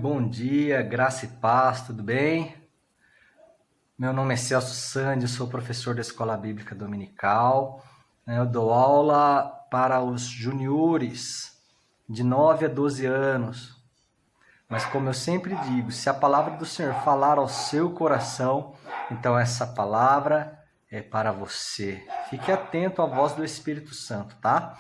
bom dia, graça e paz, tudo bem? Meu nome é Celso Sandi, sou professor da Escola Bíblica Dominical. Eu dou aula para os juniores de 9 a 12 anos. Mas como eu sempre digo, se a palavra do Senhor falar ao seu coração, então essa palavra é para você. Fique atento à voz do Espírito Santo, tá?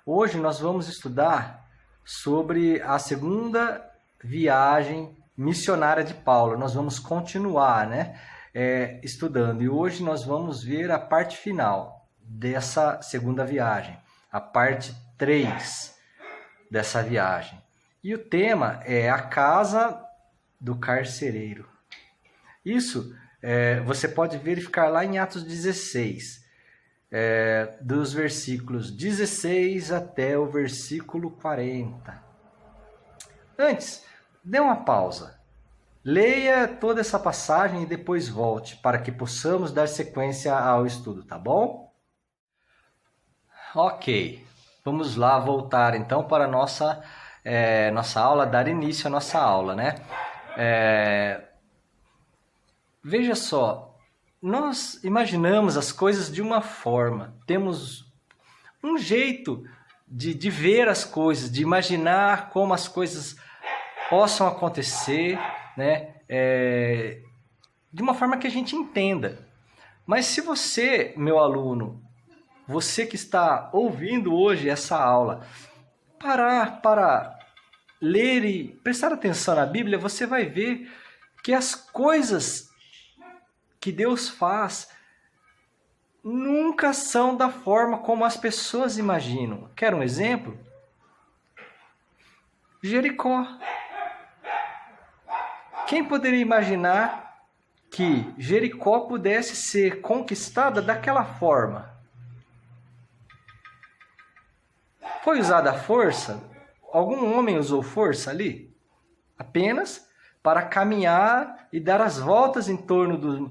Hoje nós vamos estudar sobre a segunda viagem missionária de Paulo. Nós vamos continuar, estudando. E hoje nós vamos ver a parte final dessa segunda viagem, a parte 3 dessa viagem. E o tema é a casa do carcereiro. Isso você pode verificar lá em Atos 16, dos versículos 16 até o versículo 40. Antes, dê uma pausa. Leia toda essa passagem e depois volte, para que possamos dar sequência ao estudo, tá bom? Ok, vamos lá voltar então para a nossa aula, dar início à nossa aula, né? Veja só, nós imaginamos as coisas de uma forma, temos um jeito de ver as coisas, de imaginar como as coisas possam acontecer, né? De uma forma que a gente entenda. Mas se você, meu aluno, você que está ouvindo hoje essa aula, parar para ler e prestar atenção na Bíblia, você vai ver que as coisas que Deus faz nunca são da forma como as pessoas imaginam. Quer um exemplo? Jericó. Quem poderia imaginar que Jericó pudesse ser conquistada daquela forma? Foi usada a força? Algum homem usou força ali? Apenas para caminhar e dar as voltas em torno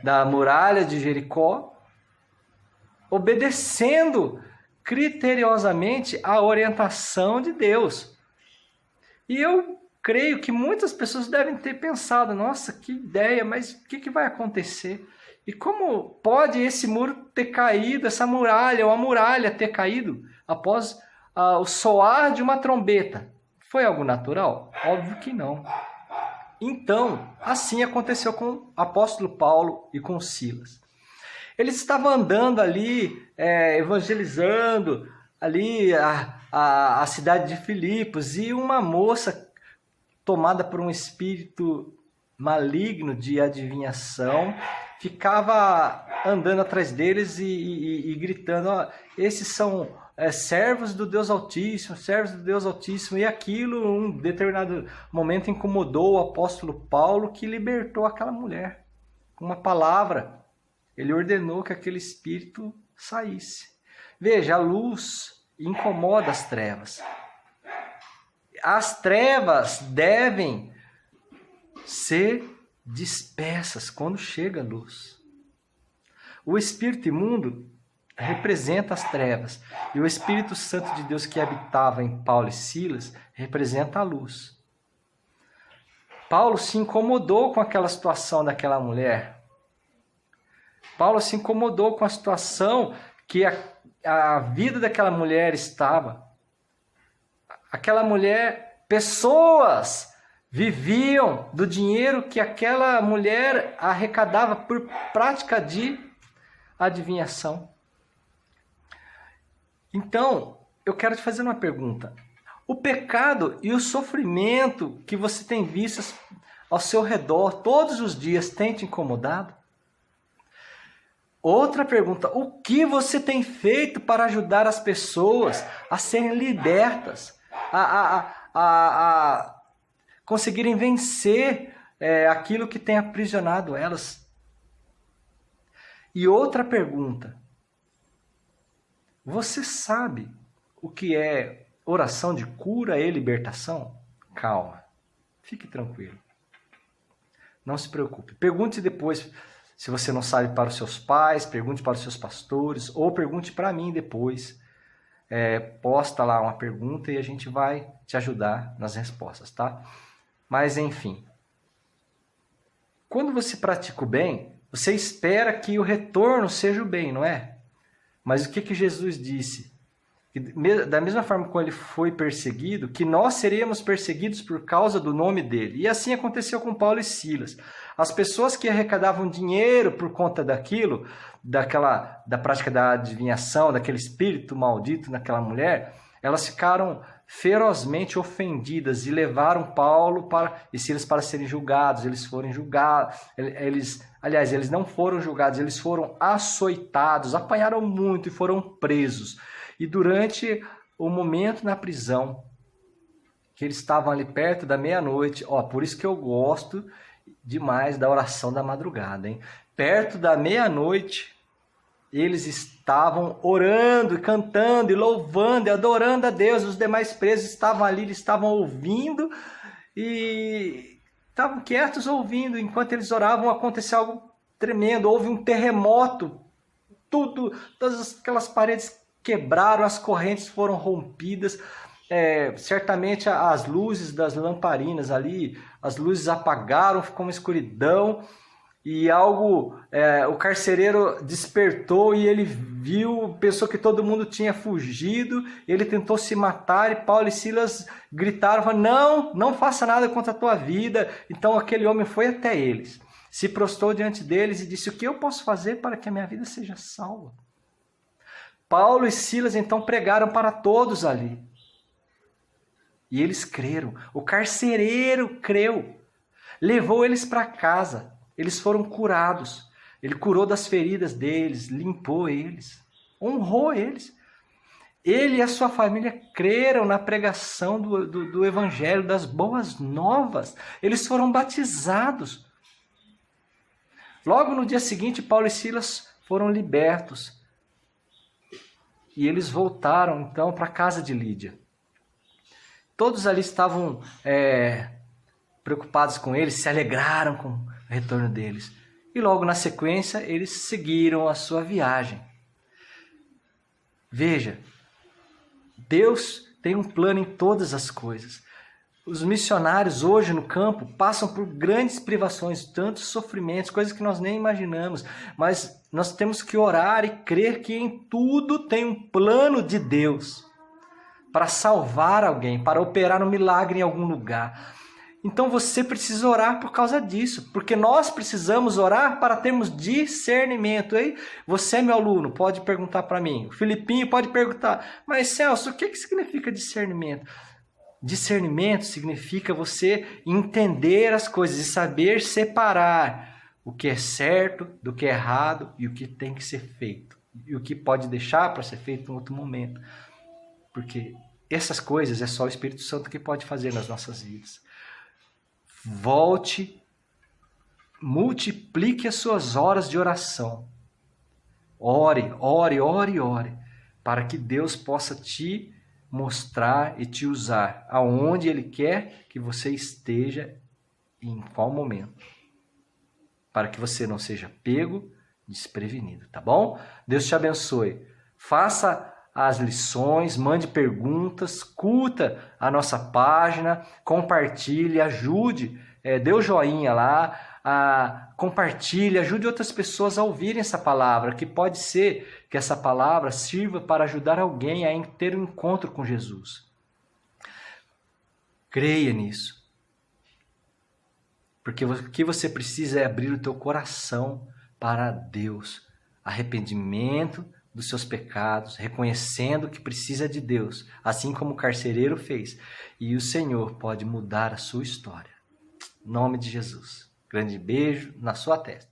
da muralha de Jericó, obedecendo criteriosamente a orientação de Deus. E eu creio que muitas pessoas devem ter pensado, nossa, que ideia, mas o que vai acontecer? E como pode esse muro ter caído, essa muralha ou a muralha ter caído após o soar de uma trombeta? Foi algo natural? Óbvio que não. Então, assim aconteceu com o apóstolo Paulo e com Silas. Eles estavam andando ali, evangelizando ali a cidade de Filipos, e uma moça tomada por um espírito maligno de adivinhação ficava andando atrás deles e gritando, esses são servos do Deus Altíssimo, servos do Deus Altíssimo. E aquilo, em um determinado momento, incomodou o apóstolo Paulo, que libertou aquela mulher. Com uma palavra, ele ordenou que aquele espírito saísse. Veja, a luz incomoda as trevas. As trevas devem ser dispersas quando chega a luz. O espírito imundo representa as trevas, e o Espírito Santo de Deus que habitava em Paulo e Silas representa a luz. Paulo se incomodou com aquela situação daquela mulher. Paulo se incomodou com a situação que a vida daquela mulher estava. Aquela mulher, pessoas viviam do dinheiro que aquela mulher arrecadava por prática de adivinhação. Então, eu quero te fazer uma pergunta. O pecado e o sofrimento que você tem visto ao seu redor todos os dias tem te incomodado? Outra pergunta, o que você tem feito para ajudar as pessoas a serem libertas, a conseguirem vencer aquilo que tem aprisionado elas? E outra pergunta, você sabe o que é oração de cura e libertação? Calma, fique tranquilo. Não se preocupe. Pergunte depois, se você não sabe, para os seus pais, pergunte para os seus pastores, ou pergunte para mim depois. Posta lá uma pergunta e a gente vai te ajudar nas respostas, tá? Mas enfim, quando você pratica o bem, você espera que o retorno seja o bem, não é? Mas o que Jesus disse? Que, da mesma forma como ele foi perseguido, que nós seríamos perseguidos por causa do nome dele. E assim aconteceu com Paulo e Silas. As pessoas que arrecadavam dinheiro por conta daquilo, da prática da adivinhação, daquele espírito maldito naquela mulher, elas ficaram ferozmente ofendidas e levaram Paulo e Silas para serem julgados. Eles foram julgados, eles não foram julgados, eles foram açoitados, apanharam muito e foram presos. E durante o momento na prisão, que eles estavam ali perto da meia-noite, por isso que eu gosto demais da oração da madrugada, hein? Perto da meia-noite, eles estavam orando, e cantando, e louvando, e adorando a Deus. Os demais presos estavam ali, eles estavam ouvindo, e estavam quietos ouvindo. Enquanto eles oravam, aconteceu algo tremendo. Houve um terremoto, todas aquelas paredes quebraram, as correntes foram rompidas. Certamente as luzes das lamparinas ali, as luzes apagaram, ficou uma escuridão. E o carcereiro despertou e ele viu, pensou que todo mundo tinha fugido, ele tentou se matar e Paulo e Silas gritaram, não faça nada contra a tua vida. Então aquele homem foi até eles, se prostrou diante deles e disse, o que eu posso fazer para que a minha vida seja salva? Paulo e Silas então pregaram para todos ali. E eles creram, o carcereiro creu, levou eles para casa. Eles foram curados. Ele curou das feridas deles, limpou eles, honrou eles. Ele e a sua família creram na pregação do evangelho, das boas novas. Eles foram batizados. Logo no dia seguinte, Paulo e Silas foram libertos. E eles voltaram então para a casa de Lídia. Todos ali estavam preocupados com eles, se alegraram com o retorno deles. E logo na sequência, eles seguiram a sua viagem. Veja, Deus tem um plano em todas as coisas. Os missionários hoje no campo passam por grandes privações, tantos sofrimentos, coisas que nós nem imaginamos. Mas nós temos que orar e crer que em tudo tem um plano de Deus para salvar alguém, para operar um milagre em algum lugar. Então você precisa orar por causa disso, porque nós precisamos orar para termos discernimento. Hein? Você, meu aluno, pode perguntar para mim, o Filipinho pode perguntar, mas Celso, o que significa discernimento? Discernimento significa você entender as coisas e saber separar o que é certo do que é errado e o que tem que ser feito. E o que pode deixar para ser feito em outro momento. Porque essas coisas é só o Espírito Santo que pode fazer nas nossas vidas. Volte, multiplique as suas horas de oração. Ore, para que Deus possa te mostrar e te usar aonde Ele quer que você esteja e em qual momento. Para que você não seja pego, desprevenido, tá bom? Deus te abençoe. Faça as lições, mande perguntas, curta a nossa página, compartilhe, ajude, dê o joinha lá, compartilhe, ajude outras pessoas a ouvirem essa palavra, que pode ser que essa palavra sirva para ajudar alguém a ter um encontro com Jesus. Creia nisso. Porque o que você precisa é abrir o teu coração para Deus. Arrependimento dos seus pecados, reconhecendo que precisa de Deus, assim como o carcereiro fez. E o Senhor pode mudar a sua história. Em nome de Jesus. Grande beijo na sua testa.